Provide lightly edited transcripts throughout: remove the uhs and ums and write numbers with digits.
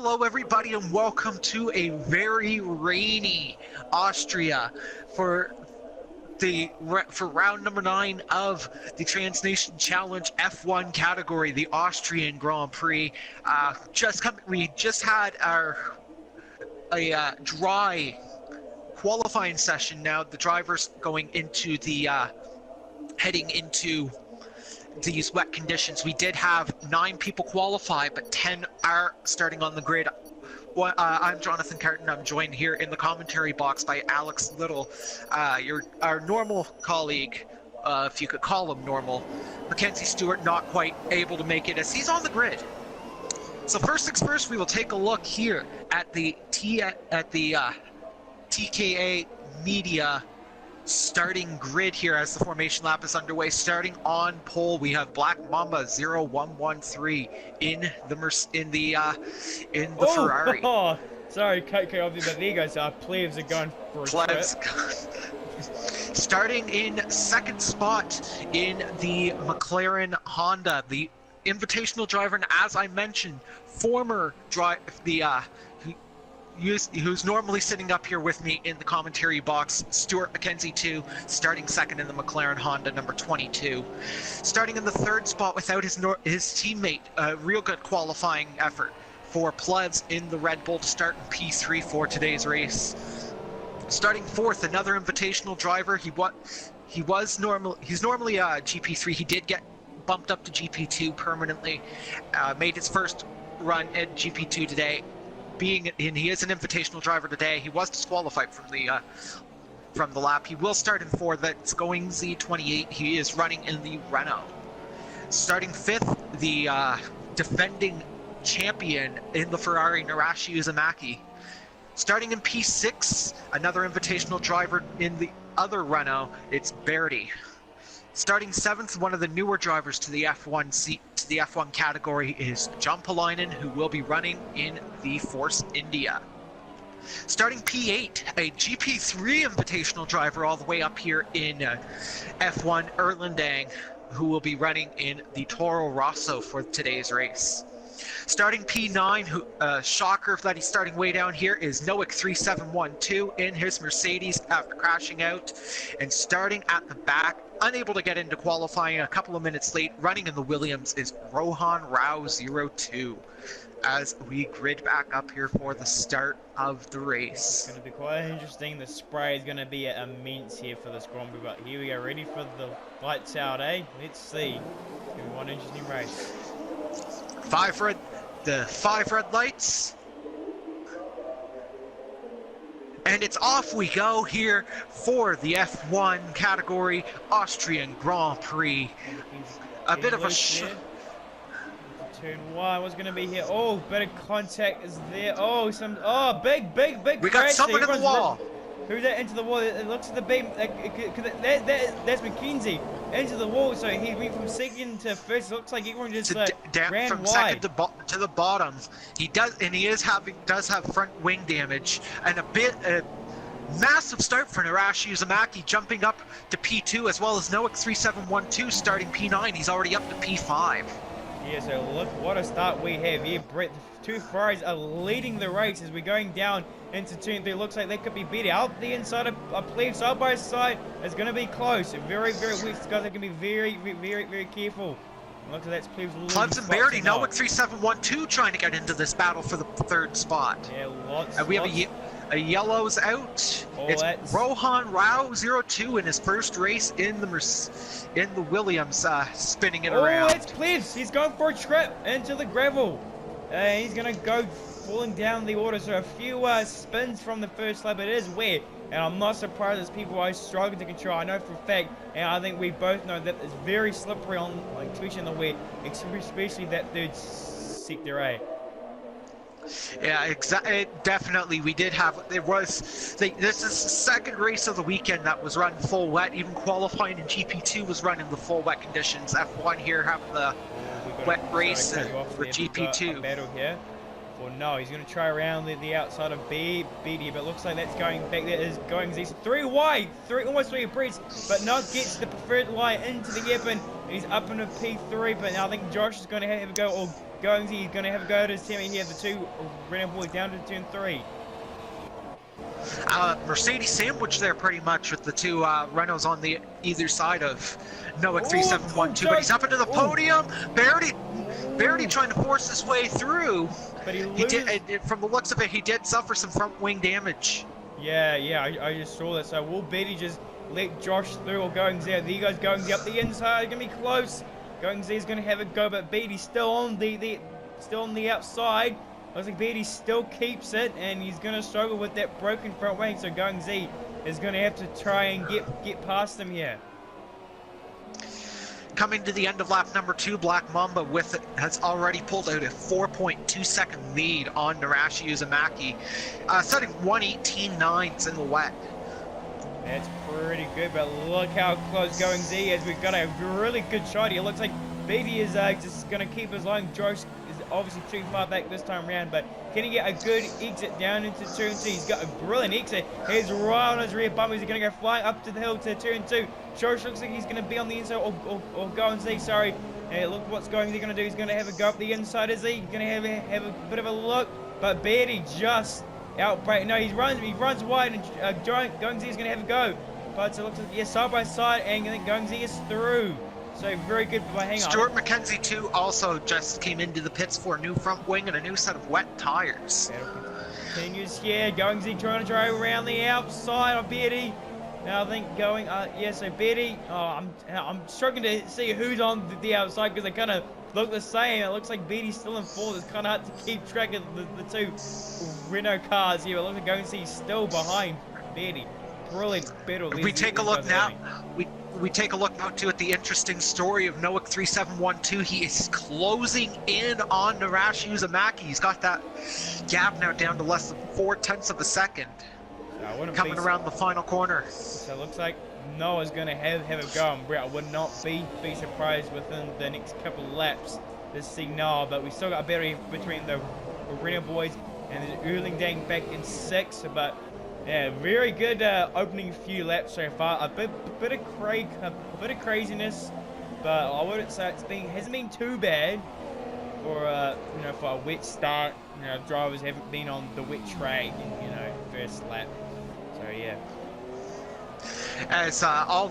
Hello everybody and welcome to a very rainy Austria for round number 9 of the Transnation Challenge F1 category, the Austrian Grand Prix. We just had a dry qualifying session. Now the drivers going into the heading into these wet conditions. We did have 9 people qualify, but 10 are starting on the grid. I'm Jonathon Carten. I'm joined here in the commentary box by Alex Little, our normal colleague, if you could call him normal. Mackenzie Stewart not quite able to make it as he's on the grid. So first things first, we will take a look here at the TKA Media starting grid here as the formation lap is underway. Starting on pole, we have Black Mamba 0113 in the Ferrari. Oh, sorry, cut off the Vegas. Plebs are going for a trip. Starting in second spot in the McLaren Honda, the invitational driver, and as I mentioned, who's normally sitting up here with me in the commentary box, Stuart Mackenzie 2, starting second in the McLaren Honda number 22. Starting in the third spot without his teammate, a real good qualifying effort for Plebs in the Red Bull to start in P3 for today's race. Starting fourth, another invitational driver. He's normally GP3. He did get bumped up to GP2 permanently. Made his first run at GP2 today. And he is an invitational driver today. He was disqualified from the lap. He will start in fourth. That's going Z28. He is running in the Renault. Starting fifth, the defending champion in the Ferrari, Narashi Uzumaki. Starting in P6, another invitational driver in the other Renault. It's Berti. Starting seventh, one of the newer drivers to the F1 category is John Polainen, who will be running in the Force India. Starting P8, a GP3 invitational driver all the way up here in F1, Erlandang, who will be running in the Toro Rosso for today's race. Starting P9, shocker that he's starting way down here, is Noik 3712 in his Mercedes after crashing out. And starting at the back, unable to get into qualifying, a couple of minutes late, running in the Williams, is Rohan Rao 02. As we grid back up here for the start of the race. It's going to be quite interesting. The spray is going to be immense here for this Grand Prix. But here we go, ready for the lights out, eh? Let's see. It's going to be one interesting race. The 5 red lights. And it's off we go here for the F1 category Austrian Grand Prix. A bit of a turn 1, what's going to be here? Oh, bit of contact is there. Oh, big we got someone in the wall. Who's that into the wall? It looks at the beam. That's McKenzie into the wall. So he went from second to first. It looks like everyone just ran from wide. Second to the bottom. He does have front wing damage and a massive start for Narashi Uzumaki, jumping up to P2, as well as Noik 3712 starting P9. He's already up to P5. Yeah, so look what a start we have here. Brett, the two Ferraris are leading the race as we're going down into turn 3. Looks like they could be better. Out the inside of Pleb, side by side, is going to be close. Very, very weak. Guys are going to be very, very, very careful. Looks like that's Plebs and Berti, Noik 3712 trying to get into this battle for the third spot. Yeah, lots. And we have a yellow's out. Oh, it's Rohan Rao 02 in his first race in the Williams, spinning it around. Oh, it's Plebs. He's going for a trip into the gravel. He's going to go falling down the order. So a few spins from the first lap. It is wet. And I'm not surprised there's people I struggle to control. I know for a fact, and I think we both know that it's very slippery on, especially in the wet, especially that third sector A. Yeah, definitely. We did have. This is the second race of the weekend that was run full wet. Even qualifying in GP2 was run in the full wet conditions. F1 here having the wet race for GP2. Battle here. Or no, he's going to try around the outside of BD, but looks like that's going back. That is going Z. 3 wide, almost 3 abreast, but not gets the preferred line into the airpin. He's up into P3, but now I think Josh is going to have a go. Or Goings, he's going to have a go at his teammate here. The two Renault boys down to turn 3. Mercedes sandwich there pretty much with the two Renaults on the either side of Noack 3712, but he's up into the podium. Barely trying to force his way through. But he did, from the looks of it, he did suffer some front wing damage. Yeah, I just saw that. So will Betty just let Josh through, or Goings out? There he goes, Goings up the inside, gonna be close. Goings is gonna have a go, but Beatty's still on the outside. Looks like Beatty still keeps it, and he's gonna struggle with that broken front wing. So Goings is gonna have to try and get past him here. Coming to the end of lap number 2, Black Mamba with it has already pulled out a 4.2 second lead on Narashi Uzumaki, setting 1:18.9 in the wet. That's pretty good, but look how close Goings is. We've got a really good shot here. Looks like Beatty is just going to keep his line. Josh is obviously too far back this time around, but can he get a good exit down into turn 2? He's got a brilliant exit. He's right on his rear bumper. He's going to go flying up to the hill to turn 2. Josh looks like he's going to be on the inside, or Goings, sorry. Look what's Goings going to do. He's going to have a go up the inside, is he? He's going to have a bit of a look, but Beatty just outbreak. No, he runs wide, and Goings is going to have a go. But it looks like, yeah, side by side, and I think Goings is through. So very good by hang on. Stuart McKenzie too also just came into the pits for a new front wing and a new set of wet tires. Continues here. Goings trying to drive around the outside of Beatty. Now I think going, so Beatty. I'm struggling to see who's on the outside because they kind of look the same. It looks like Beatty's still in 4th. It's kind of hard to keep track of the two Renault cars here. But look at Goings still behind Beatty. Brilliant battle. We take a look now. We take a look now too at the interesting story of Noack 3712. He is closing in on Narashi Uzumaki. He's got that gap now down to less than 0.4 of a second. Coming around the final corner. So it looks like Noah's going to have a go on Brett. I would not be surprised within the next couple of laps to see Noah, but we still got a battle between the Renault boys and the Erlingdang back in 6th. But yeah, very good opening few laps so far. A bit of craziness, but I wouldn't say hasn't been too bad for for a wet start. Drivers haven't been on the wet track in first lap. So yeah. As all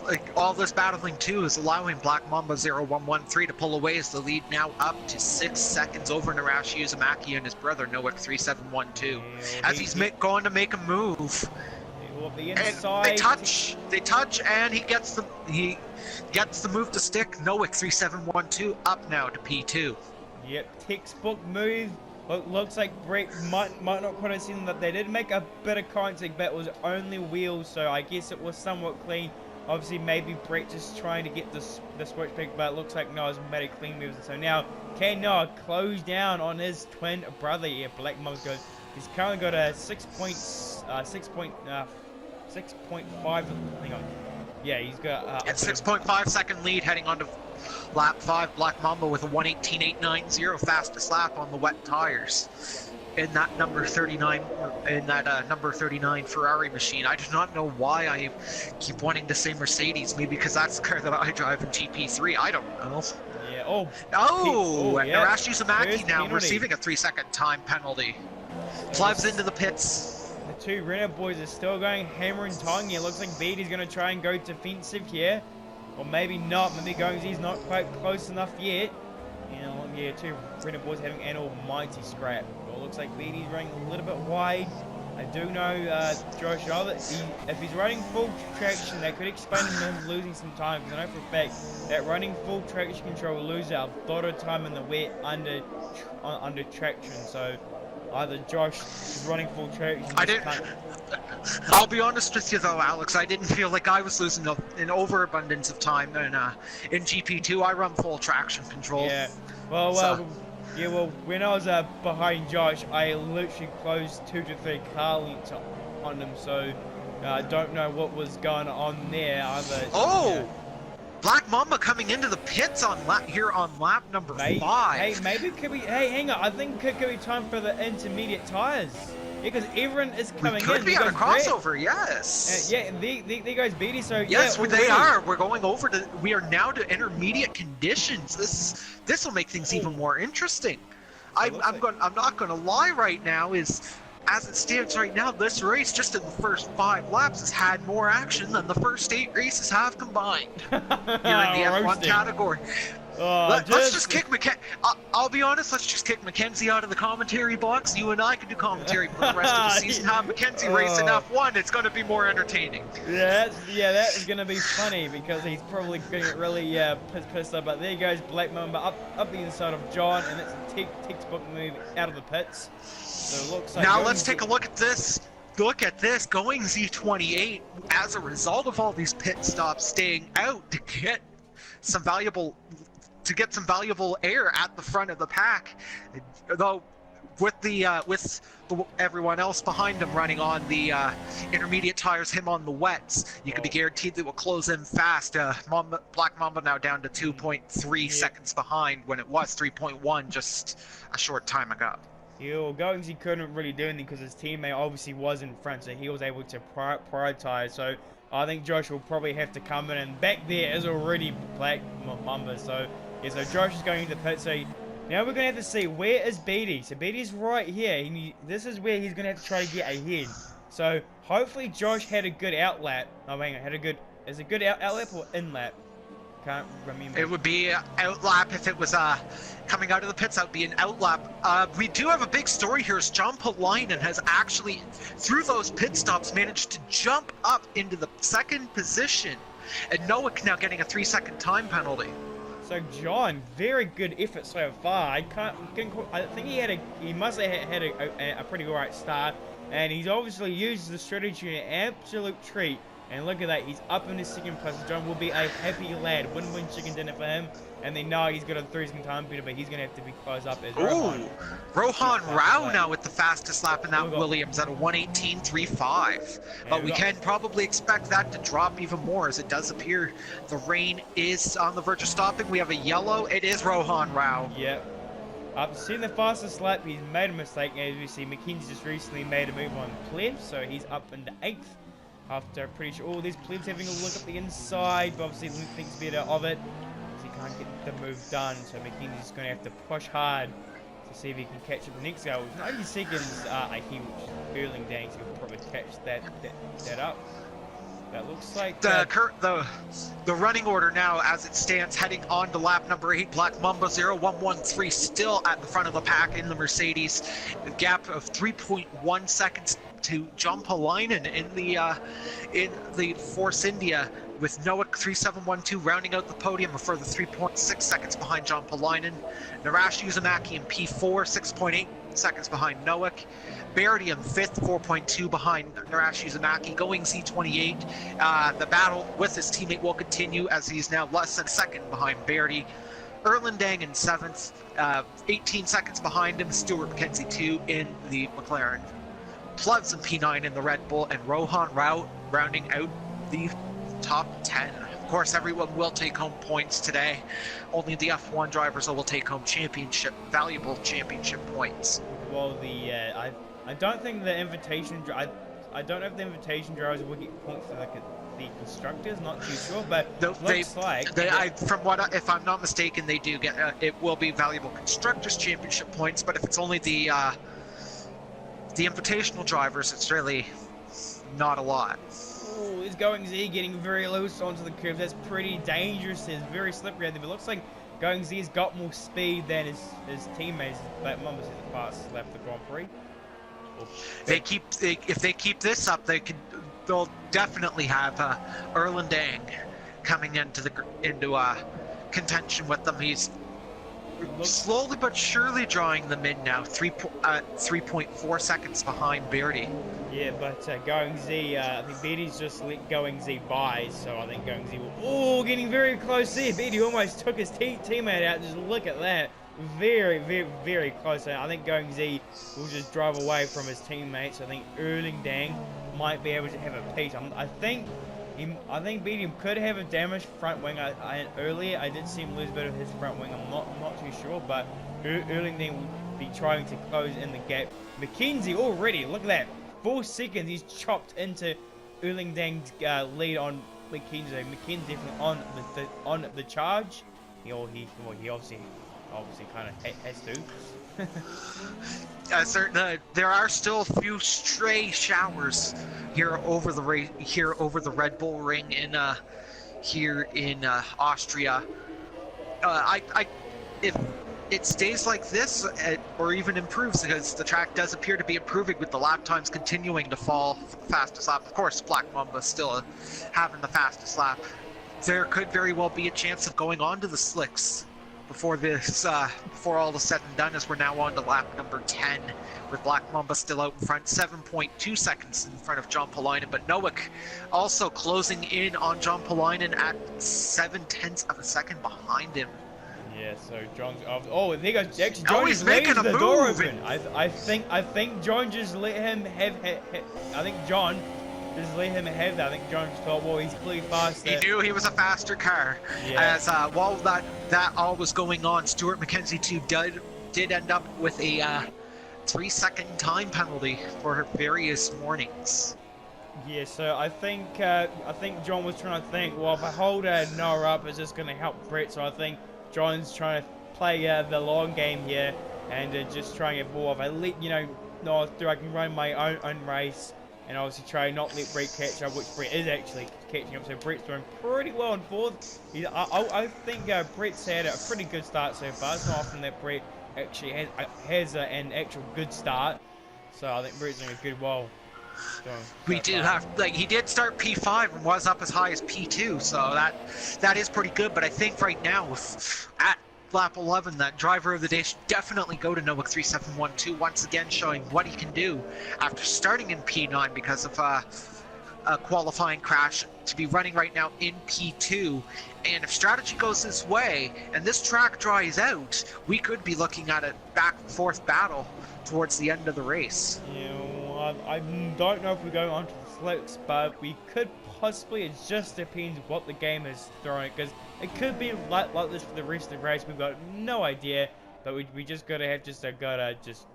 this battling too is allowing Black Mamba 0113 to pull away as the lead now up to 6 seconds over Narashi Uzumaki and his brother Noack 3712. As he's going to make a move. The inside. And they touch, and he gets the move to stick. Noack 3712 up now to P2. Yep, textbook move. Looks like Brett might not quite have seen that. They did make a bit of contact, but it was only wheels, so I guess it was somewhat clean. Obviously, maybe Brett just trying to get the switch back, but it looks like Noah's made a clean move. So now, can Noah close down on his twin brother here? Black Mamba goes. He's currently got a 6.5. Hang on. Yeah, he's got a 6.5 second lead heading on to lap 5. Black Mamba with a 1:18.890 fastest lap on the wet tires in that number 39 Ferrari machine. I do not know why I keep wanting to say Mercedes. Maybe because that's the car that I drive in GP3. I don't know. Yeah. Yeah. Narashi Uzumaki now receiving a 3-second time penalty. Plebs into the pits. The two Renault boys are still going hammer and tong here. Looks like Beatty's going to try and go defensive here. Or maybe not. Maybe Goings not quite close enough yet. Yeah, two Renault boys having an almighty scrap. Well, looks like Beatty's running a little bit wide. I do know Josh if he's running full traction, that could explain him losing some time. Because I know for a fact that running full traction control will lose a lot of time in the wet under traction. So either Josh is running full traction. I'll be honest with you though, Alex. I didn't feel like I was losing an overabundance of time in GP2. I run full traction control. Yeah. Well, when I was behind Josh, I literally closed 2 to 3 car lengths on him. So I don't know what was going on there either. Oh. Yeah. Black Mamba coming into the pits on lap number 5. Hey, maybe could we? Hey, hang on. I think it could be time for the intermediate tires. Yeah, because everyone is coming in. Could be on a crossover, yes. Yeah, there goes Beatty. So yes, yeah, they are. We're going over to. We are now to intermediate conditions. This will make things even more interesting. I'm not gonna lie right now, is as it stands right now, this race just in the first 5 laps has had more action than the first 8 races have combined here in the F1 category. Let's just kick I'll be honest, let's just kick Mackenzie out of the commentary box. You and I can do commentary for the rest of the season. Have Mackenzie race in F1. It's going to be more entertaining. That is going to be funny because he's probably going to get really pissed up. But there goes Black Mamba up the inside of John, and it's a textbook move out of the pits. So it looks like now let's take a look at this. Look at this, going Z28 as a result of all these pit stops, staying out to get some valuable air at the front of the pack, though with everyone else behind him running on the intermediate tires, him on the wets, you can be guaranteed that will close in fast. Black Mamba now down to 2.3 seconds behind when it was 3.1 just a short time ago. Yeah, Goings, he couldn't really do anything because his teammate obviously was in front, so he was able to prioritize. So I think Josh will probably have to come in, and back there is already Black Mamba. So yeah, so Josh is going to the pit. So now we're going to have to see, where is Beatty? So Beatty's right here. This is where he's going to have to try to get ahead. So hopefully Josh had a good outlap. Oh, hang on, is it good outlap or inlap? Can't remember. It would be outlap if it was coming out of the pits. That would be an outlap. We do have a big story here. As John Polainen has actually, through those pit stops, managed to jump up into the 2nd position, and Noah now getting a 3-second time penalty. So John, very good effort so far. I think he must have had a pretty alright start, and he's obviously used the strategy an absolute treat. And look at that, he's up in his 2nd place. John will be a happy lad. Win-win chicken dinner for him. And they know he's got a 3-second time penalty, but he's going to have to be close up as Rohan Rao now with the fastest lap in that Williams at a 1:18.35. But we can probably expect that to drop even more, as it does appear the rain is on the verge of stopping. We have a yellow. It is Rohan Rao. Yep. I've seen the fastest lap. He's made a mistake. As we see, McKenzie just recently made a move on Pleb, so he's up into 8th. After pretty sure all these Plebs having a look up the inside, but obviously Luke thinks better of it. He can't get the move done, so McKenzie's going to have to push hard to see if he can catch up the next guy. 90 seconds ahead, which Erling Danks will probably catch that up. That looks like the running order now as it stands, heading on to lap number 8. Black Mamba 0113 still at the front of the pack in the Mercedes. A gap of 3.1 seconds to John Polainen in the Force India, with Noah 3712 rounding out the podium, a further 3.6 seconds behind John Polainen. Narash Uzumaki in P4, 6.8 seconds behind Noah. Verity in 5th, 4.2 behind Narash Uzumaki. Going Z28, the battle with his teammate will continue as he's now less than a second behind Verity. Erlendang in 7th, 18 seconds behind him. Stuart McKenzie 2 in the McLaren. Plebs in P9 in the Red Bull, and Rohan Rao rounding out the top 10. Of course, everyone will take home points today. Only the F1 drivers will take home valuable championship points. Well, I don't think the invitation. I don't know if the invitation drivers will get points for the constructors. Not too sure, but if I'm not mistaken, they do get. It will be valuable constructors championship points, but if it's only the invitational drivers, it's really not a lot. Oh, it's Going Z getting very loose onto the curve. That's pretty dangerous. It's very slippery out there, but it looks like Going Z's got more speed than his teammates. But Mumbles is the fastest left the Grand Prix. If they keep this up, they'll definitely have Erlendang coming into contention with them. He's slowly but surely drawing them in now. 3.4 seconds behind Beardy. Yeah, but Going Z, I think Beardy's just let Going Z by, so I think Going Z will. Oh, getting very close there. Beardy almost took his teammate out. Just look at that. Very, very, very close. I think Going Z will just drive away from his teammates. I think Erlendang might be able to have a piece. I think Beatty could have a damaged front wing. Earlier I did see him lose a bit of his front wing. I'm not too sure, but Erlendang will be trying to close in the gap. McKenzie already, look at that, 4 seconds he's chopped into Erlendang's lead on McKenzie. McKenzie definitely on the charge. He obviously kind of has to. There are still a few stray showers here over the Red Bull Ring in Austria. If it stays like this, or even improves, because the track does appear to be improving with the lap times continuing to fall fastest lap. Of course, Black Mamba still having the fastest lap. There could very well be a chance of going on to the slicks before all is said and done, as we're now on to lap number 10, with Black Mamba still out in front, 7.2 seconds in front of John Polainen, but Nowick also closing in on John Polainen at 0.7 of a second behind him. Yeah, so John's oh, and there goes actually Oh, John he's just making leaves a the move. door open. I think John just let him have I think John just let him have that. I think John just thought, well, he's clearly faster. He knew he was a faster car. Yeah. As while that all was going on, Stuart McKenzie too did end up with a 3-second time penalty for various warnings. Yeah, so I think John was trying to think, well, if I hold Noah up, it's just going to help Brett. So I think John's trying to play the long game here and just trying to get ball off. I let Noah through. I can run my own race and obviously try not let Brett catch up, which Brett is actually catching up. So Brett's doing pretty well in fourth. I think Brett's had a pretty good start so far. It's not often that Brett actually has an actual good start. So I think Brett's doing a good while. We do have, he did start P5 and was up as high as P2, so that is pretty good. But I think right now, at lap 11, that driver of the day should definitely go to Nowick 3712, once again showing what he can do after starting in P9 because of a qualifying crash, to be running right now in P2. And if strategy goes this way and this track dries out, we could be looking at a back and forth battle towards the end of the race. Yeah, well, I don't know if we're going onto the slicks, but we could possibly. It just depends what the game is throwing, because it could be like this for the rest of the race. We've got no idea, but we just gotta just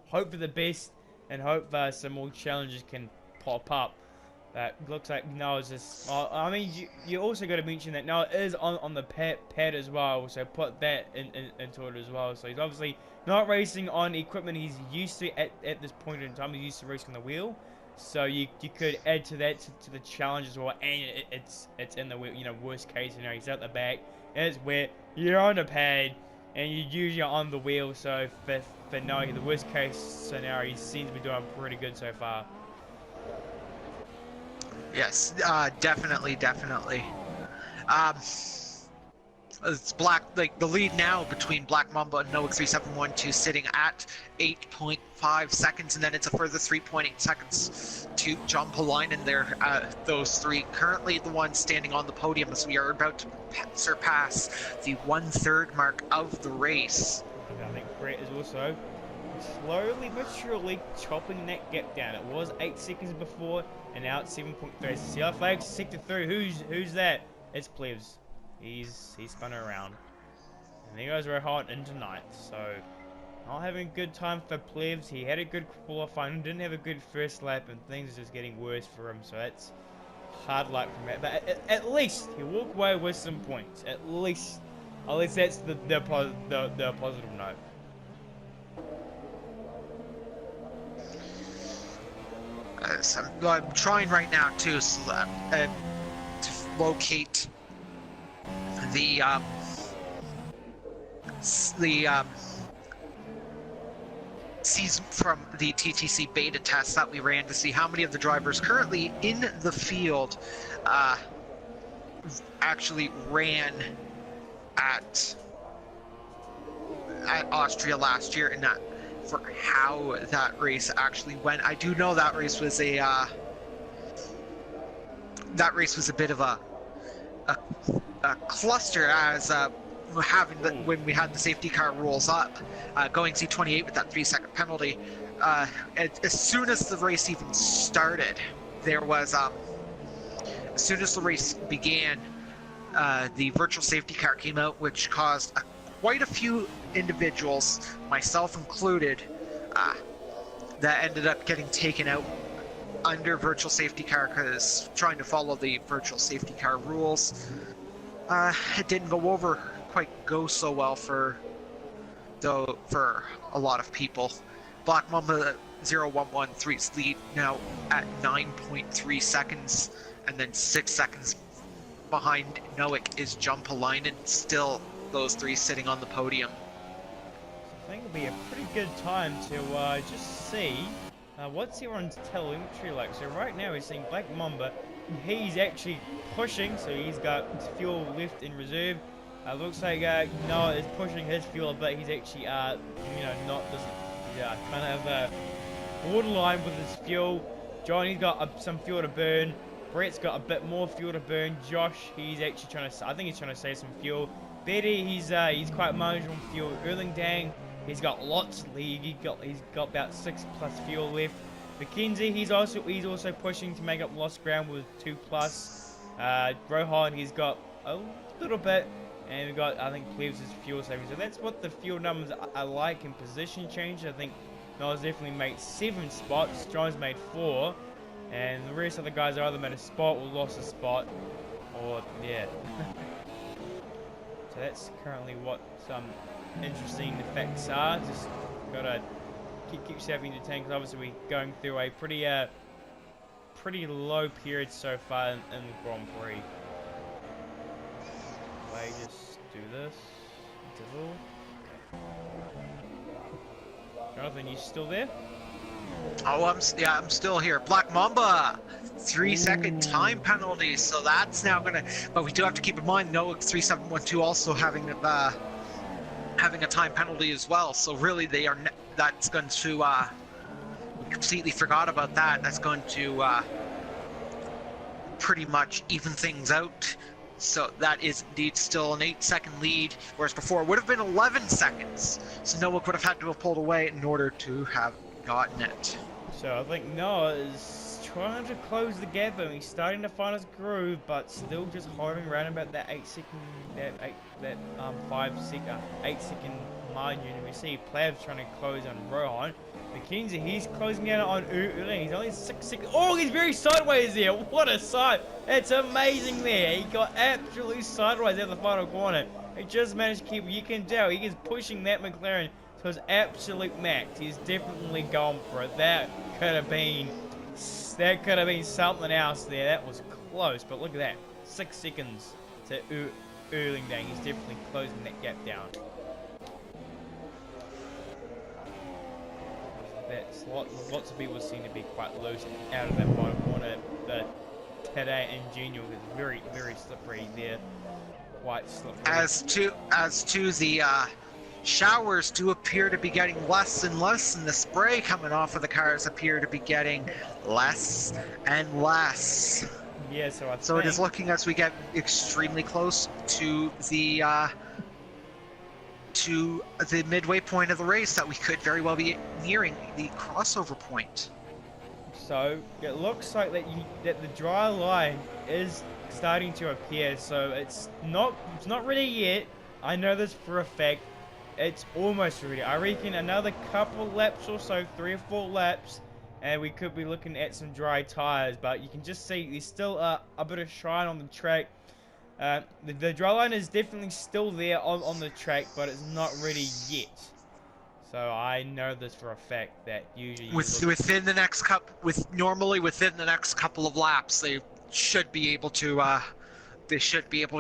hope for the best and hope some more challenges can pop up. Looks like Noah's just. I mean, you also got to mention that Noah is on the pad as well, so put that into it as well. So he's obviously not racing on equipment he's used to at this point in time. He's used to racing on the wheel, so you could add to that to the challenge as well. And it's in the wheel. Worst case scenario, he's out the back. It's where you're on the pad and you usually on the wheel. So for Noah, the worst case scenario, he seems to be doing pretty good so far. Yes, definitely. It's the lead now between Black Mamba and Nowick 3712 sitting at 8.5 seconds, and then it's a further 3.8 seconds to John Polainen there. Those three currently the ones standing on the podium as we are about to surpass the 1/3 mark of the race. I think Brett is also slowly but surely chopping that gap down. It was 8 seconds before, and now it's 7.3. See how flags sector through. Who's that? It's Plebs. He's spun around, and there goes Rohan into ninth. So not having a good time for Plebs. He had a good qualifying, didn't have a good first lap, and things are just getting worse for him. So that's hard luck from that. But at least he walked away with some points. At least that's the positive note. So I'm trying right now to locate the season from the TTC beta test that we ran to see how many of the drivers currently in the field actually ran at Austria last year, and for how that race actually went. I do know that race was a bit of a cluster, as when we had the safety car rules up, going C28 with that 3-second penalty. As soon as the race even started, there was as soon as the race began, the virtual safety car came out, which caused quite a few individuals, myself included, that ended up getting taken out under virtual safety car, because trying to follow the virtual safety car rules, it didn't go so well for though, for a lot of people. Black Mamba 0113's lead now at 9.3 seconds, and then 6 seconds behind Noik is Jumpalainen, still those three sitting on the podium. I think it'll be a pretty good time to just see what's everyone's telemetry like. So right now we're seeing Black Mamba. He's actually pushing, so he's got fuel left in reserve. Looks like Noah is pushing his fuel, but he's actually kind of borderline with his fuel. Johnny's got some fuel to burn. Brett's got a bit more fuel to burn. Josh, he's actually I think he's trying to save some fuel. Betty, he's quite marginal fuel. Erlingdang, he's got lots of lead. He's got about 6+ fuel left. Mackenzie, he's also pushing to make up lost ground with 2+. Rohan, he's got a little bit, and we've got, I think, Cleves' fuel saving. So that's what the fuel numbers are like in position change. I think Noah's definitely made 7 spots. John's made 4, and the rest of the guys are either made a spot or lost a spot, or yeah. So that's currently what some interesting effects are. Just gotta keep yourself entertained, because obviously we're going through a pretty low period so far in the Grand Prix. Just do this. Interval. Jonathan, you still there? Oh, I'm still here. Black Mamba, 3-second time penalty, so that's now gonna. But we do have to keep in mind, Noah 3712 also having a time penalty as well. So really, that's going to. We completely forgot about that. That's going to pretty much even things out. So that is indeed still an 8-second lead, whereas before it would have been 11 seconds. So Noah would have had to have pulled away in order to have gotten it. So I think Noah is trying to close the gap, and he's starting to find his groove, but still just hovering around about that 8-second margin. And we see Plav's trying to close on Rohan. Mackenzie, he's closing down on Erling. He's only 6 seconds. Oh, he's very sideways there. What a sight. It's amazing there. He got absolutely sideways at the final corner. He just managed to keep, you can tell, he is pushing that McLaren to his absolute max. He's definitely gone for it. That could have been something else there. That was close, but look at that. 6 seconds to Erlingdang. He's definitely closing that gap down. That's lots of people seem to be quite loose out of that final corner. But today in Genial is very, very slippery there. Quite slippery. As to the showers do appear to be getting less and less, and the spray coming off of the cars appear to be getting less and less. Yeah, so it is looking as we get extremely close to the midway point of the race that we could very well be nearing the crossover point. So it looks like that the dry line is starting to appear. So it's not ready yet. I know this for a fact. It's almost ready. I reckon another couple laps or so, 3 or 4 laps, and we could be looking at some dry tires. But you can just see there's still a bit of shine on the track. The dry line is definitely still there on the track, but it's not ready yet. So I know this for a fact that usually within the next couple of laps, they should be able to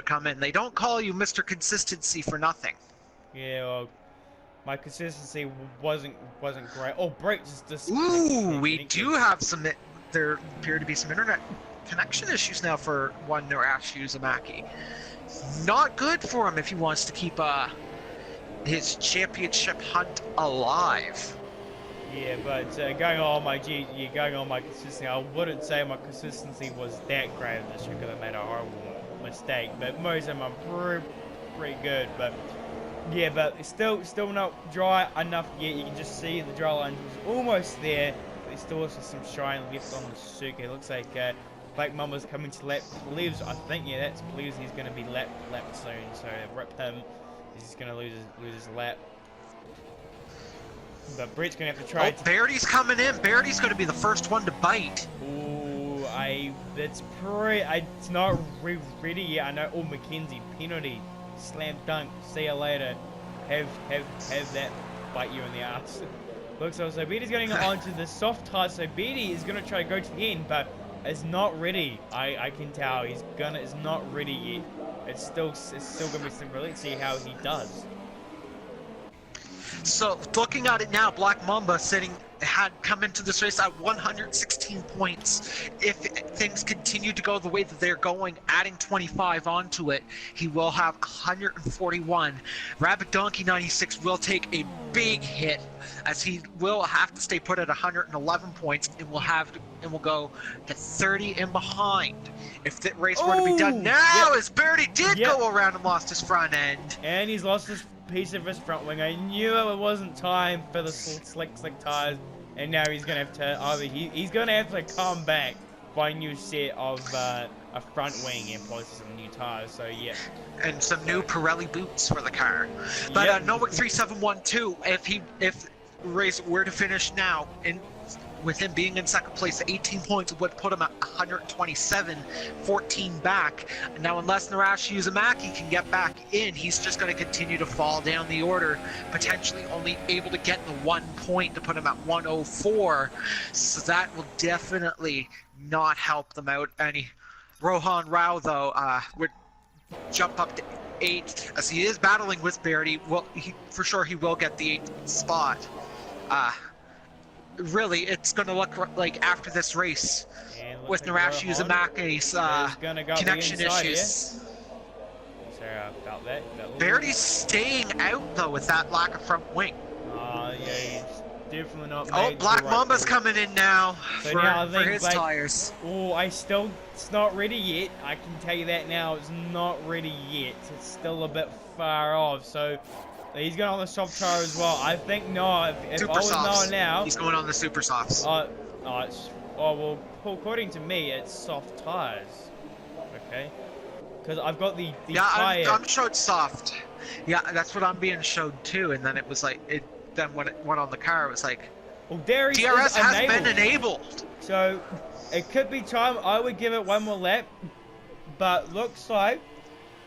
come in. They don't call you Mr. Consistency for nothing. Yeah, well, my consistency wasn't great. Oh, brake just Ooh, we do have some. There appear to be some internet connection issues now for one Narashi Uzumaki. Not good for him if he wants to keep his championship hunt alive. Yeah, but going on my consistency, I wouldn't say my consistency was that great this year because I made a horrible mistake. But most of them are pretty good. But yeah, but it's still not dry enough yet. You can just see the dry line is almost there. But there's still also some shine left on the circuit. It looks like Black Mamba's coming to lap. Believes, I think, yeah, that's believes he's going to be lapped soon. So rip him. He's going to lose his lap. But Brett's going to have to try. Oh, Bairdy's coming in. Bairdy's going to be the first one to bite. Ooh, it's not ready yet. I know. Oh, Mackenzie penalty, slam dunk. See you later. have that bite you in the ass. Looks like so Beatty's going onto the soft tires. So Beatty is gonna try to go to the end, but it's not ready. I can tell it's not ready yet. It's still gonna be simple. Let's see how he does. So looking at it now, Black Mamba had come into this race at 116 points. If things continue to go the way that they're going, adding 25 onto it, he will have 141. Rabbit Donkey 96 will take a big hit, as he will have to stay put at 111 points, and will go to 30 and behind. If the race were to be done now, as Birdie did go around and lost his front end. And he's lost his piece of his front wing. I knew it wasn't time for the slick tires, and now he's gonna have to he's gonna have to come back, buy a new set of a front wing and polish some new tires. So yeah, and some new Pirelli boots for the car. But Nowick 3712, if race were to finish now, with him being in second place, 18 points would put him at 127, 14 back. Now, unless Narashi Uzumaki can get back in, he's just going to continue to fall down the order, potentially only able to get the 1 point to put him at 104. So that will definitely not help them out any. Rohan Rao, though, would jump up to 8, as he is battling with Verity. Well, for sure he will get the 8th spot. Really, it's going to look like after this race, with Narashi Uzumaki's connection issues. Sorry about that. Verity's staying out, though, with that lack of front wing. Yeah, he's definitely not. Oh, Black Mamba's coming in now for his tires. Oh, it's not ready yet. I can tell you that now. It's not ready yet. It's still a bit far off. So he's going on the soft tire as well. I think if I was Noah now, he's going on the super softs. Well, according to me, it's soft tires. Okay, because I've got the tire. I'm showed soft. Yeah, that's what I'm being showed too. And then it was like Then when it went on the car, it was like, DRS has been enabled. So it could be time. I would give it one more lap, but looks like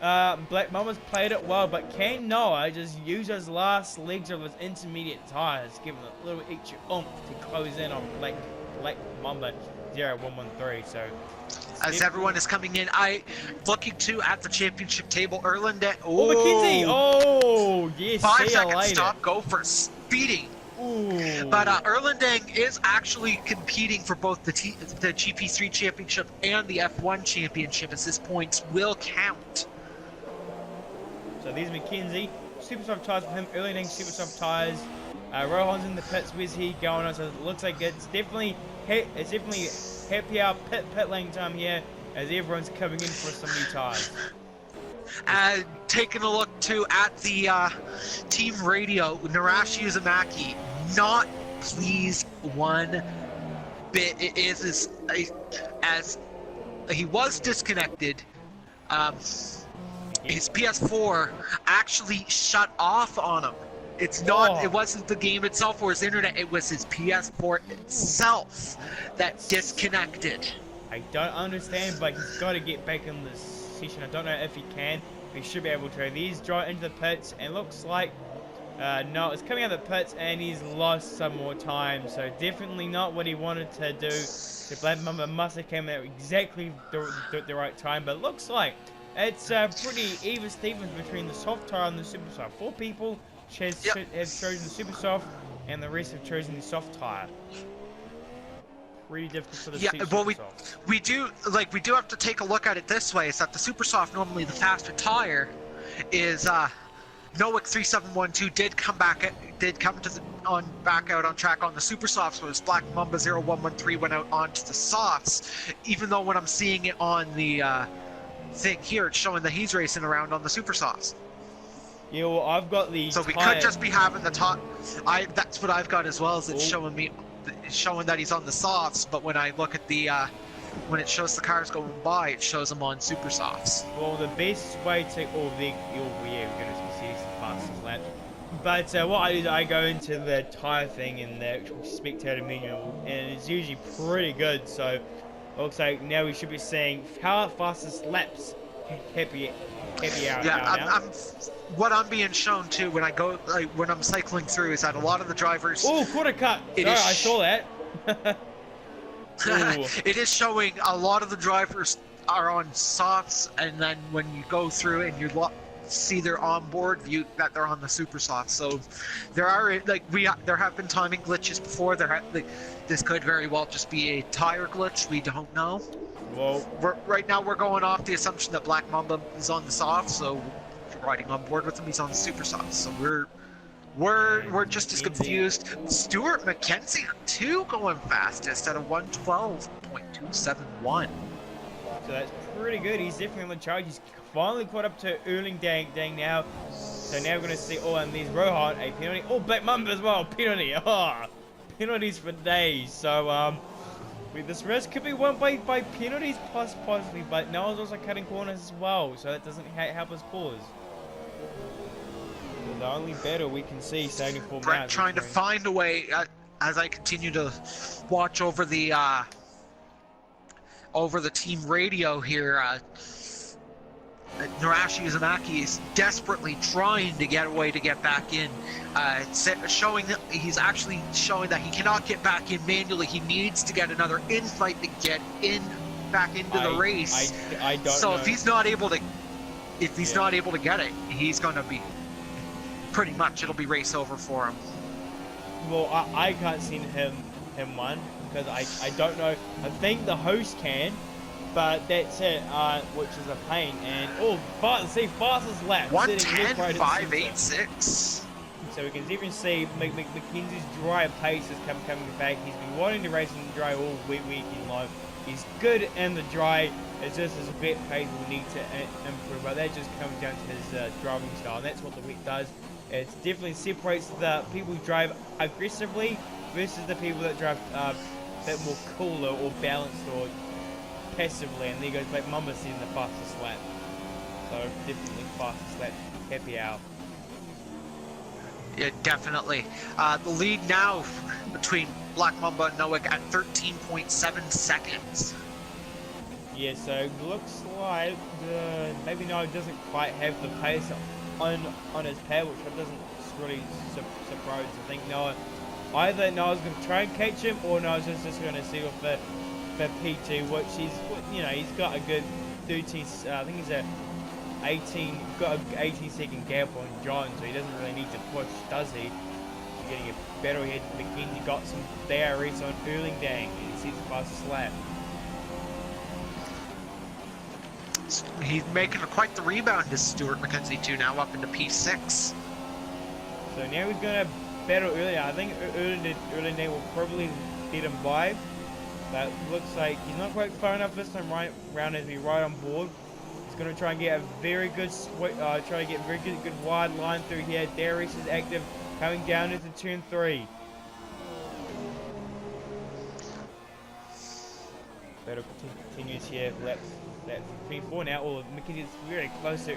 Black Mama's played it well, but can Noah just use his last legs of his intermediate tires, give him a little extra oomph to close in on Black Mamba 0113. So as everyone is coming in, looking too at the championship table, Erlenden. McKenzie. Oh, yes. 5-second stop, go for speeding. Ooh. But Erlendang is actually competing for both the GP3 championship and the F1 championship, as his points will count. So these McKenzie, super soft tires for him. Erlendang, super soft tires. Rohan's in the pits. Where's he going on? So it looks like it's definitely happy hour pit lane time here, as everyone's coming in for some new tires. Taking a look too at the team radio, Narashi Uzumaki not pleased one bit. It is as he was disconnected. His PS4 actually shut off on him. It's not. It wasn't the game itself or his internet. It was his PS4 itself that disconnected. I don't understand, but he's got to get back in this session. I don't know if he can. He should be able to. He's driving into the pits, and looks like no, it's coming out of the pits, and he's lost some more time. So definitely not what he wanted to do. The Black Mamba must have come out exactly the right time, but looks like it's pretty even Stevens between the soft tire and the super soft. 4 people have chosen the super soft, and the rest have chosen the soft tire. Pretty difficult for the super soft. we do have to take a look at it this way: is that the super soft, normally the faster tire, is Nowick 3712 did come back out on track on the super softs, whereas Black Mamba 0113 went out onto the softs. Even though when I'm seeing it on the thing here, it's showing that he's racing around on the super softs. Yeah, well, I've got the. So we could just be having the top. That's what I've got as well. Is it's showing that he's on the softs, but when I look at the when it shows the cars going by, it shows them on super softs. Well, the best way to we're gonna see some fastest lap. But what I do is I go into the tire thing in the actual spectator menu, and it's usually pretty good. So looks like now we should be seeing how fastest laps happy out Yeah, now. what I'm being shown too when I go, like, when I'm cycling through, is that a lot of the drivers. Oh, quarter cut. It Sorry, is I saw that. Ooh. it is showing a lot of the drivers are on softs, and then when you go through and you see their onboard view that they're on the super softs. So there are, like, there have been timing glitches before. This could very well just be a tire glitch. We don't know. Well, Right now we're going off the assumption that Black Mamba is on the soft, so if you're riding on board with him, he's on the super soft. So we're just as confused. Stuart McKenzie too going fastest at a 112.271. So that's pretty good. He's definitely on the charge. He's finally caught up to Erling Dang now. So now we're going to see, oh, and there's Rohan, a penalty. Oh, Black Mamba as well, penalty. Oh, penalties for days. So, this race could be won by penalties possibly, but Noah's also cutting corners as well. So that doesn't help us cause. So the only battle we can see, 74 Brett miles. trying to find a way, as I continue to watch over the team radio here. Narashi Uzumaki is desperately trying to get away to get back in. Showing that he's actually showing that he cannot get back in manually. He needs to get another infight to get back into the race. I don't so know. if he's not able to get it, he's going to be pretty much, it'll be race over for him. Well, I can't see him win because I don't know. I think the host can, but that's it, which is a pain. And fastest lap. 110.586. So we can even see McKenzie's dry pace is coming back. He's been wanting to race in the dry all weekend long. He's good in the dry. It's just his wet pace will need to improve, but that just comes down to his driving style, and that's what the wet does. It definitely separates the people who drive aggressively versus the people that drive a bit more cooler or balanced or passively. And there goes Black Mamba in the fastest lap. So definitely fastest lap, happy hour. Yeah, definitely. The lead now between Black Mamba and Nowick at 13.7 seconds. Yeah, so it looks like maybe Noah doesn't quite have the pace on his pad, which doesn't really surprise. I think either Noah's going to try and catch him, or Noah's just going to settle for P2, which he's got a good 13. I think he's got an 18-second gap on John, so he doesn't really need to push, does he? He's getting a battle ahead. McKenzie got some DRS on Erling Dang, and he sees the fastest lap. He's making quite the rebound to Stuart McKenzie too, now up into P6. So now he's going to battle earlier. I think Erling Dang will probably get him by. But looks like he's not quite far enough this time round as we ride on board. He's going to try and get a very good good wide line through here. Darius is active, coming down into turn 3. Battle continues here. Lap 24 now. Oh, McKenzie's very close to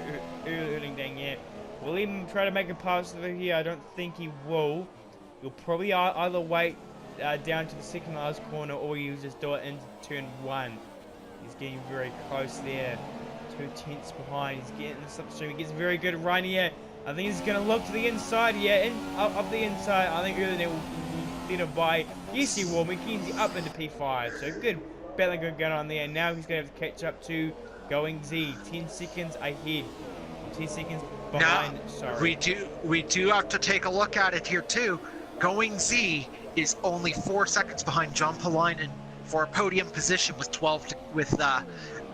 Erling Dang yet. Will he even try to make a pass through here? I don't think he will. He'll probably either wait down to the second last corner, or he'll just do it into turn 1. He's getting very close there. 2 tenths behind. He's getting the slipstream. He gets a very good run here. I think he's going to look to the inside. Yeah, up the inside. I think Erling will get him by. Yes, he will. McKenzie up into P5. So good battling going on there. Now he's going to have to catch up to Going Z. 10 seconds ahead. 10 seconds behind. Now, sorry. we do have to take a look at it here too. Going Z is only 4 seconds behind John Palainen for a podium position with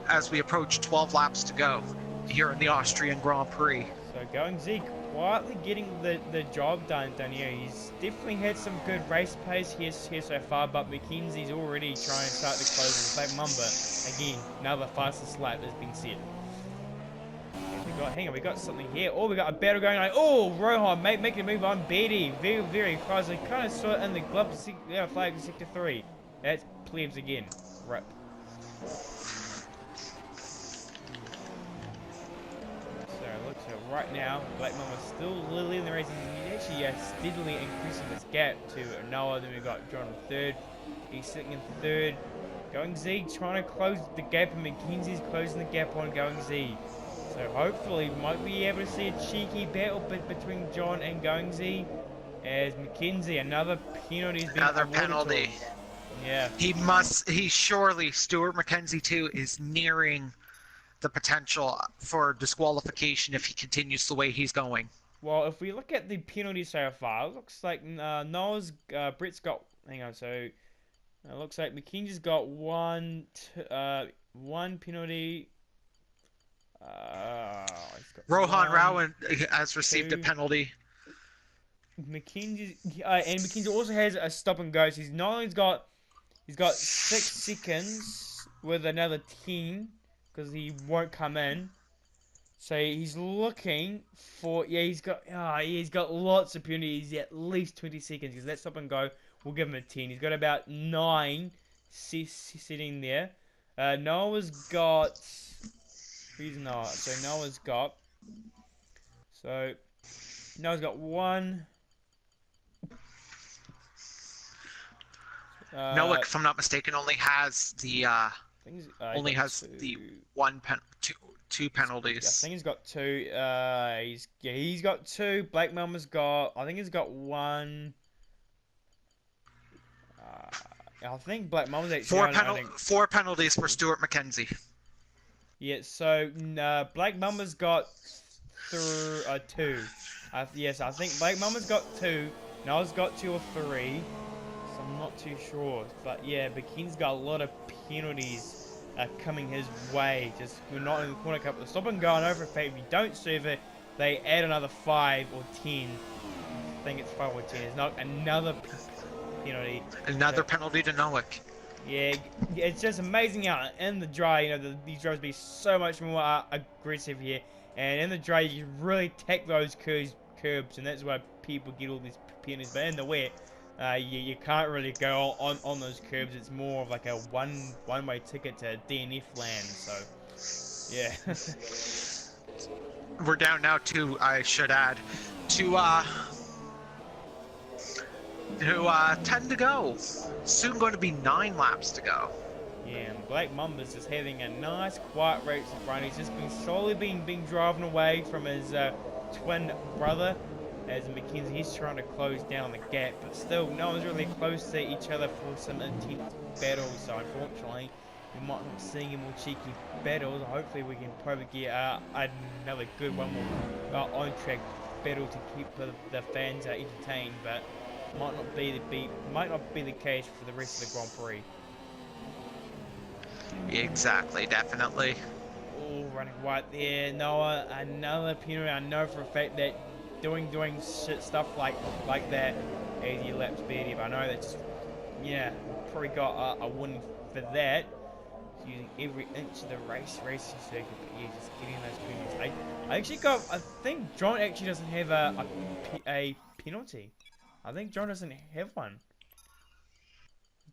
as we approach 12 laps to go here in the Austrian Grand Prix. So Going Z quietly getting the job done here. He's definitely had some good race pace here so far, but McKenzie's already trying to start to close with Black Mamba. Again, another fastest lap has been set. Hang on, we got something here. Oh, we got a battle going on. Oh, Rohan making a move on Betty. Very, very close. I kind of saw it in the glove flag in sector 3. That's plebs again. Rip. So it looks like right now, Black Mamba still leading the race. He's actually steadily increasing this gap to Noah. Then we've got John in 3rd. He's sitting in third. Going Z trying to close the gap, and McKenzie's closing the gap on Going Z. So hopefully we might be able to see a cheeky battle between John and Going Z. As McKenzie, another penalty is being Another awarded penalty. to him. Yeah. He surely, Stuart McKenzie too, is nearing the potential for disqualification if he continues the way he's going. Well, if we look at the penalties so far, it looks like Brett's got, hang on, so it looks like McKenzie's got one penalty. Rohan Rowan has received a penalty. McKenzie also has a stop and go. So he's not only got 6 seconds with another 10 because he won't come in. So he's looking for he's got lots of penalties, at least 20 seconds because that stop and go will give him a 10. He's got about 9 sitting there. Noah's got who's Noah? Noah's got one. Noah, if I'm not mistaken, only has the two penalties. I think he's got 2. He's got 2. Black Mama's got. I think he's got 1. I think Black Mama's actually 4 penalties for Stuart McKenzie. Yeah, so Black Mama's got 2. Yes, I think Black Mama's got 2. Noah's got 2 or 3. So I'm not too sure. But yeah, McKenzie's got a lot of penalties coming his way. Just we're not in the corner cup. The stop and go. I know for a fact if you don't serve it, they add another 5 or 10. I think it's 5 or 10. It's not another penalty. Another penalty to Noah. Yeah, it's just amazing how in the dry, these drivers be so much more aggressive here. And in the dry, you really take those curbs, and that's why people get all these penalties. But in the wet, you can't really go on those curbs. It's more of like a one-way ticket to DNF land. So, yeah. We're down now to, I should add, to 10 to go. Soon going to be 9 laps to go. Yeah, and Black Mamba's just having a nice quiet race in front. He's just been slowly being driven away from his twin brother. As McKenzie, he's trying to close down the gap, but still no one's really close to each other for some intense battles. So unfortunately, we might not see any more cheeky battles. Hopefully we can probably get another good one more on-track battle to keep the fans entertained, but might not be the case for the rest of the Grand Prix. Exactly, definitely. Oh, running right there, Noah. Another penalty. I know for a fact that doing stuff like that, 80 laps better. But I know that's probably got a win for that. Using every inch of the racing circuit, but yeah, just getting those penalties. I think John actually doesn't have a penalty. I think John doesn't have one.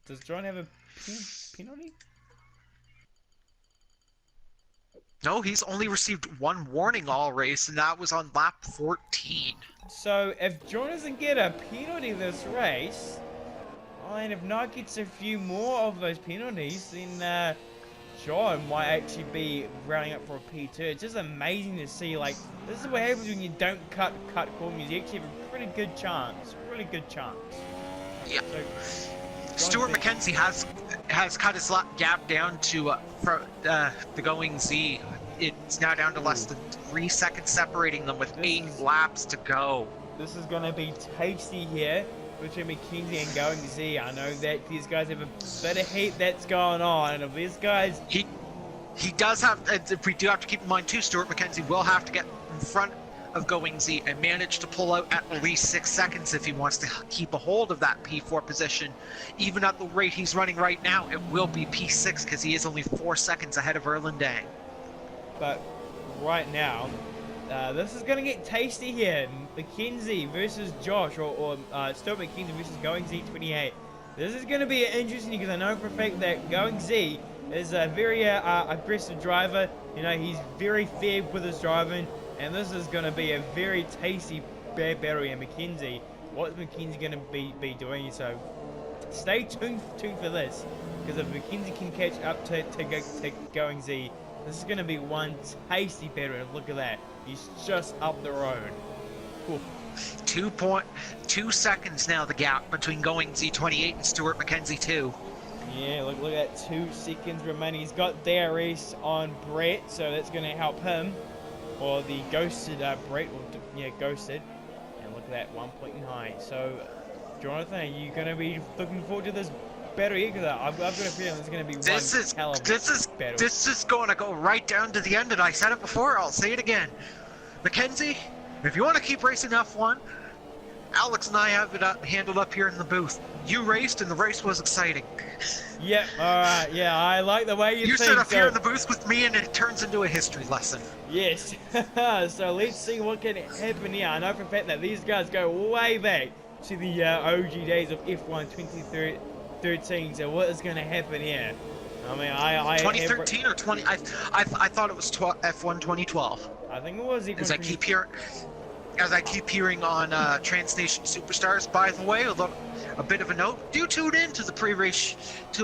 Does John have a penalty? No, he's only received 1 warning all race, and that was on lap 14. So if John doesn't get a penalty this race, and if not gets a few more of those penalties, then John might actually be rounding up for a P2. It's just amazing to see. Like, this is what happens when you don't cut corners. You actually have a pretty good chance. Really good chance. Yeah. So, Stuart McKenzie has cut his lap gap down to the going Z. It's now down to less than 3 seconds separating them with 8 laps to go. This is going to be tasty here between McKenzie and Going Z. I know that these guys have a bit of heat that's going on, and if these guys... He does have... We do have to keep in mind too, Stuart McKenzie will have to get in front of Going Z and manage to pull out at least 6 seconds if he wants to keep a hold of that P4 position. Even at the rate he's running right now, it will be P6 because he is only 4 seconds ahead of Erlandang. But right now, this is going to get tasty here. McKenzie versus Josh, or Stuart McKenzie versus Going Z28. This is going to be interesting because I know for a fact that Going Z is a very aggressive driver. He's very fair with his driving. And this is going to be a very tasty battle here. McKenzie, what's McKenzie going to be doing? So stay tuned for this, because if Mackenzie can catch up to Going Z, this is going to be one tasty battle. Look at that. He's just up the road. Cool. 2.2 seconds now, the gap between Going Z28 and Stuart McKenzie 2. Yeah, look at that, 2 seconds remaining. He's got DRS on Brett, so that's going to help him. Or the ghosted Brett, ghosted. And look at that, 1 point behind. So, Jonathan, are you going to be looking forward to this battle here? Because I've got a feeling it's going to be hell of a battle. This is going to go right down to the end, and I said it before, I'll say it again. Mackenzie, if you want to keep racing F1, Alex and I have it handled up here in the booth. You raced, and the race was exciting. Yep, alright, yeah, I like the way you think. You sit up here in the booth with me, and it turns into a history lesson. Yes, so let's see what can happen here. I know for a fact that these guys go way back to the OG days of F1 2013, so what is going to happen here? I mean, 2013 or 20? I thought it was F1 2012. I think it was. As I keep hearing on Transnation Superstars. By the way, a bit of a note: do tune in to the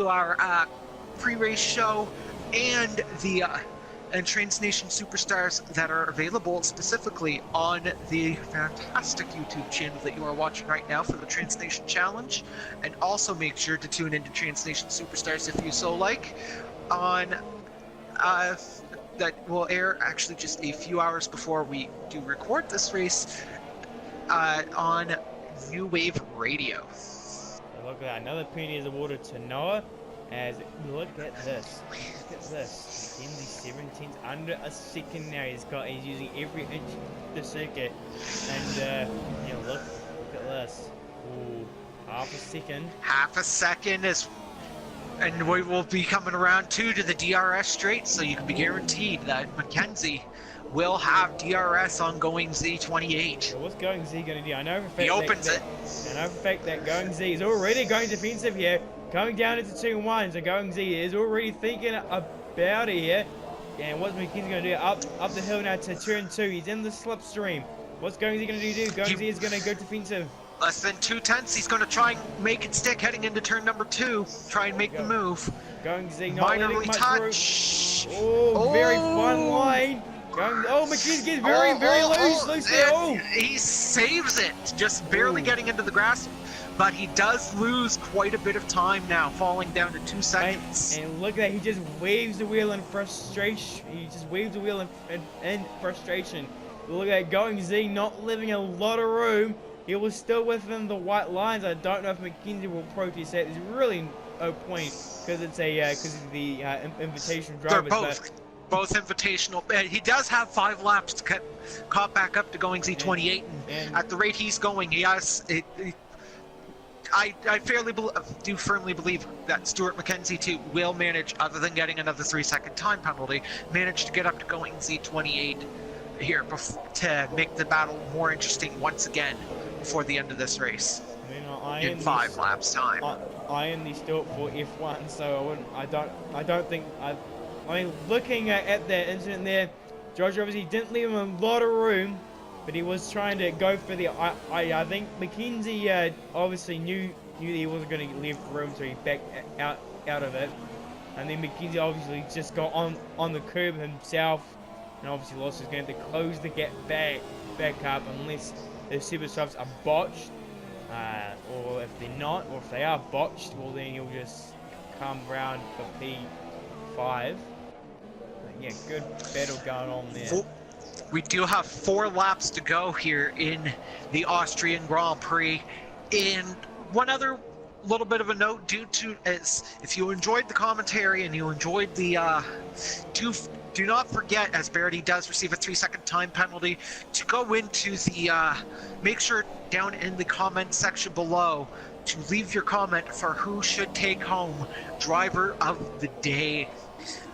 our pre-race show and the and Transnation Superstars that are available specifically on the fantastic YouTube channel that you are watching right now for the Transnation Challenge, and also make sure to tune into Transnation Superstars if you so like on that will air actually just a few hours before we do record this race on New Wave Radio. Look at that, another penny is awarded to Noah. As look at this, Mackenzie 17's under a second now. He's using every inch of the circuit, and look at this. Ooh, half a second. Half a second is. And we will be coming around too to the DRS straight, so you can be guaranteed that Mackenzie will have DRS on Going Z28. Well, what's Going Z going to do? I know for a fact he opens it. I know for a fact that Going Z is already going defensive here, coming down into 2-1. So Going Z is already thinking about it here. And what's Mackenzie going to do? Up the hill now to turn 2. He's in the slipstream. What's Going Z going to do? Going Z is going to go defensive. Less than 2/10. He's going to try and make it stick heading into turn number 2. Try and make the move. Going Z not letting much touch. Oh, very fun line. Mackenzie gets very loose there. Oh. He saves it, just barely getting into the grass, but he does lose quite a bit of time now, falling down to 2 seconds. And look at that, he just waves the wheel in frustration. In frustration. Look at that, Going Z not leaving a lot of room. He was still within the white lines. I don't know if Mackenzie will protest that. There's really no point because it's because of the invitational drivers. They're both invitational. He does have 5 laps to caught back up to Going Z28, and at the rate he's going, he has. I do firmly believe that Stuart McKenzie too will manage, other than getting another 3-second time penalty, manage to get up to Going Z28 here to make the battle more interesting once again before the end of this race. In 5 laps time. I am the Stuart for F1, so I don't think. I mean, looking at that incident there, Josh obviously didn't leave him a lot of room, but he was trying to go for the. I think Mackenzie obviously knew that he wasn't going to leave room, so he backed out of it, and then Mackenzie obviously just got on the curb himself. And obviously Loss is going to have to close the gap back up unless the super subs are botched, or if they're not, or if they are botched, well then you'll just come round for P5. But yeah, good battle going on there. We do have 4 laps to go here in the Austrian Grand Prix. And one other little bit of a note, if you enjoyed the commentary and you enjoyed the do not forget, as Verity does receive a 3-second time penalty, to go into the make sure down in the comment section below to leave your comment for who should take home driver of the day.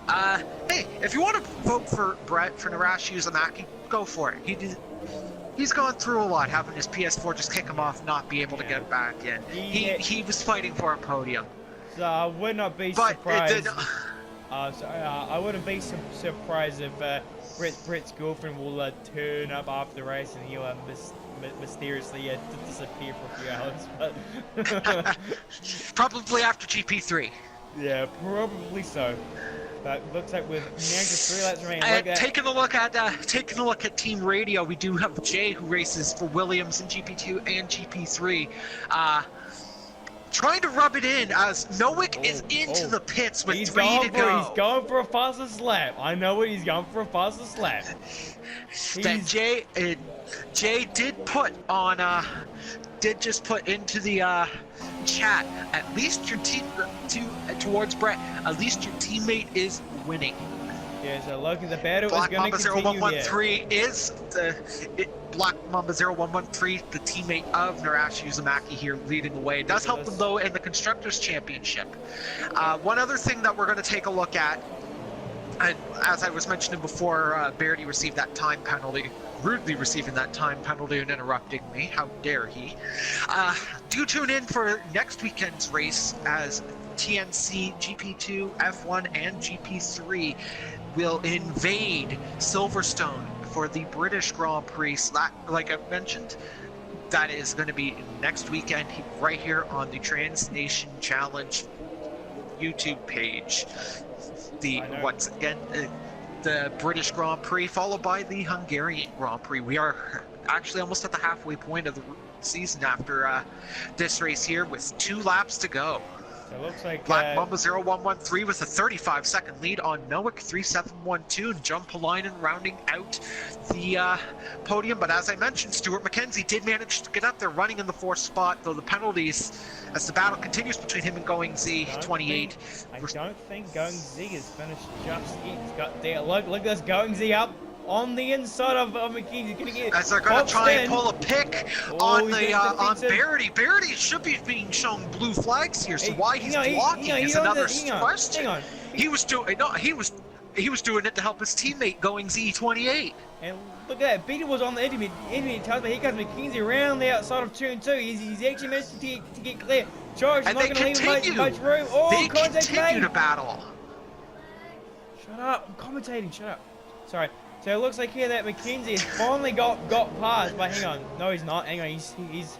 Hey, if you want to vote for Brett for Narashi Uzumaki, go for it. He's gone through a lot, having his PS4 just kick him off, not be able to get back in. He was fighting for a podium. So I would not be surprised. I wouldn't be surprised if Brett's girlfriend will turn up after the race and he'll mysteriously disappear for a few hours. But Probably after GP3. yeah, probably so. But looks like we've now just 3 laps remaining. Taking a look at team radio, we do have Jay who races for Williams in GP2 and GP3. Trying to rub it in as Nowick is into the pits with 3 to go. He's going for a fastest lap. I know what he's going for, a fastest lap. That Jay did put on did just put into the chat, at least your team towards Brett, at least your teammate is winning. Yeah, so look at the battle Black is going to continue 0113 is Black Mamba 0113, the teammate of Narashi Uzumaki here leading the way. It does help them though in the Constructors Championship. One other thing that we're going to take a look at, and as I was mentioning before, Verity received that time penalty, rudely receiving that time penalty and interrupting me. How dare he? Do tune in for next weekend's race as TNC, GP2, F1, and GP3 will invade Silverstone for the British Grand Prix. Like I mentioned, that is going to be next weekend right here on the Trans Nation Challenge YouTube page. Once again, the British Grand Prix followed by the Hungarian Grand Prix. We are actually almost at the halfway point of the season after this race here with 2 laps to go. So it looks like Black Mamba 0113 with a 35-second lead on Nowick 3712, and John Polainen rounding out the podium. But as I mentioned, Stuart McKenzie did manage to get up there running in the 4th spot, though the penalties, as the battle continues between him and Going Z 28. I don't think Going Z is finished just yet. He's got there. Look at this Going Z up on the inside of McKenzie. He's gonna get as they're going to try and pull a pick on Verity. Verity should be being shown blue flags here, so why he's blocking is another question. He was doing it to help his teammate Going Z28. And look at that, Peter was on the intermediate time, but here comes McKenzie around the outside of turn 2. He's actually managed to get clear. Charge is not going to leave him much room. Oh, they continue to battle. Shut up, I'm commentating, shut up. Sorry. So it looks like here that McKenzie has finally got past, but hang on. No, he's not. Hang on, he's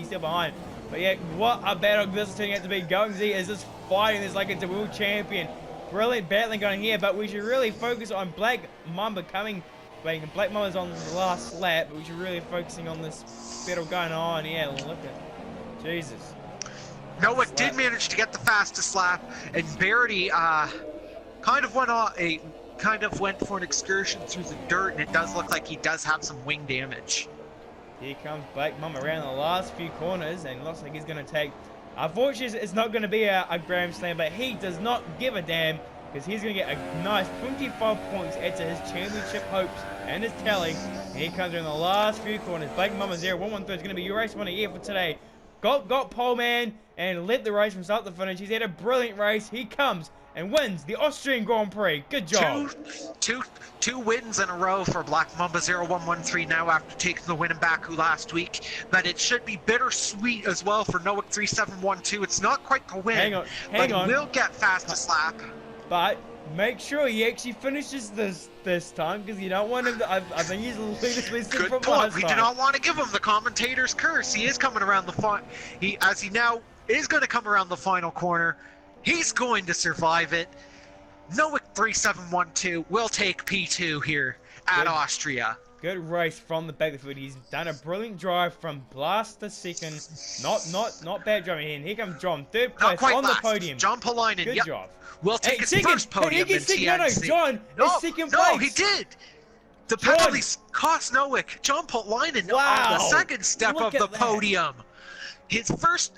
still behind. But yeah, what a battle this is turning out to be. Going Z is just fighting this like it's a world champion. Brilliant battling going here, but we should really focus on Black Mamba coming. Wait, Black Mamba's on the last lap, but we should really focusing on this battle going on. Yeah, look at Jesus. Nowick did manage to get the fastest lap, and Verity kind of went for an excursion through the dirt, and it does look like he does have some wing damage. Here comes Black Mamba around the last few corners, and it looks like he's going to take... Unfortunately, it's not going to be a Grand Slam, but he does not give a damn, because he's going to get a nice 25 points add to his championship hopes and his tally. And here comes around the last few corners. Black Mamba 0113 is going to be your race winner here for today. Got pole man and led the race from start to finish. He's had a brilliant race. He comes and wins the Austrian Grand Prix. Good job. Two wins in a row for Black Mamba 0113 now after taking the win in Baku last week. But it should be bittersweet as well for Nowick 3712. It's not quite the win, hang on. He will get fastest lap. But make sure he actually finishes this time, because you don't want him to... I think he's losing from Good point. last We time. do not want to give him the commentator's curse. He is coming around the he now is going to come around the final corner. He's going to survive it. Nowick 3712 will take P2 here at Austria. Good race from the back of the field. He's done a brilliant drive from last to second. Not bad driving here. And here comes John, 3rd place on the podium. John Polainen. Good job. Will take his first podium in TNC. John is second place. No, he did. The penalties cost Nowick. John Polainen on the second step of the podium. His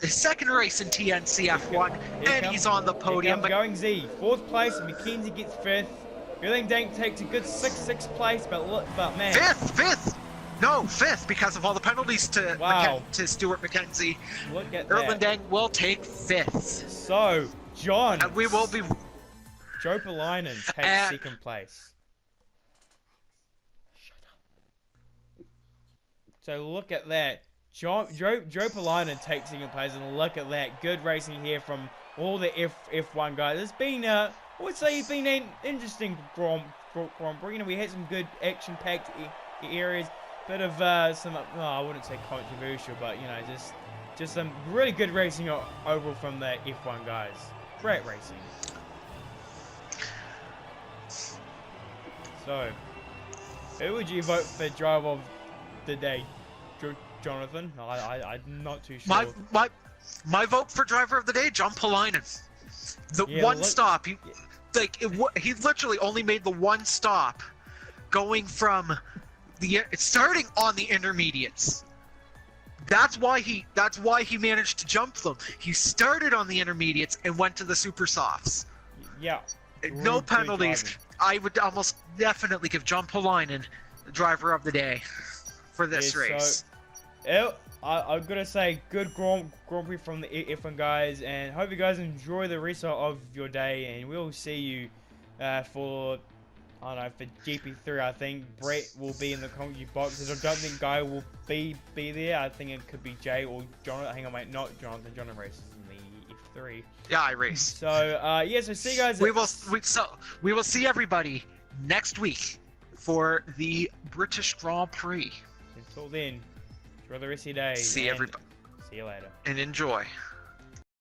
second race in TNC F1, and he's on the podium. Going Z, 4th place, and McKenzie gets 5th. Erling Dank takes a good 6th place, but man. 5th, because of all the penalties to Stuart McKenzie. Look at Erling Dank will take 5th. So, John. And we will be... Joe Polainen takes 2nd place. Shut up. So look at that. Joe Polainen takes 2nd place, and look at that. Good racing here from all the F1 guys. It's been, I would say it's been an interesting Grand Prix. You know, we had some good action-packed areas. bit of some, well, I wouldn't say controversial, but you know, just some really good racing overall from the F1 guys. Great racing. So, who would you vote for driver of the day, Jonathan? I'm not too sure. My vote for driver of the day, John Polainen. The stop, he literally only made the one stop, going from starting on the intermediates. That's why he managed to jump them. He started on the intermediates and went to the super softs. Yeah. No penalties. I would almost definitely give John Polainen the driver of the day for this race. So, I'm gonna say good Grand Prix from the F1 guys, and hope you guys enjoy the rest of your day, and we'll see you for, I don't know, for GP3. I think Brett will be in the commentary boxes. I don't think Guy will be there. I think it could be Jay or Jonathan. Hang on, mate, not Jonathan. Jonathan races in the F3. Yeah, I race. So yeah, so see you guys. We will see everybody next week for the British Grand Prix. Until then, enjoy the rest of your day. See everybody. See you later. And enjoy.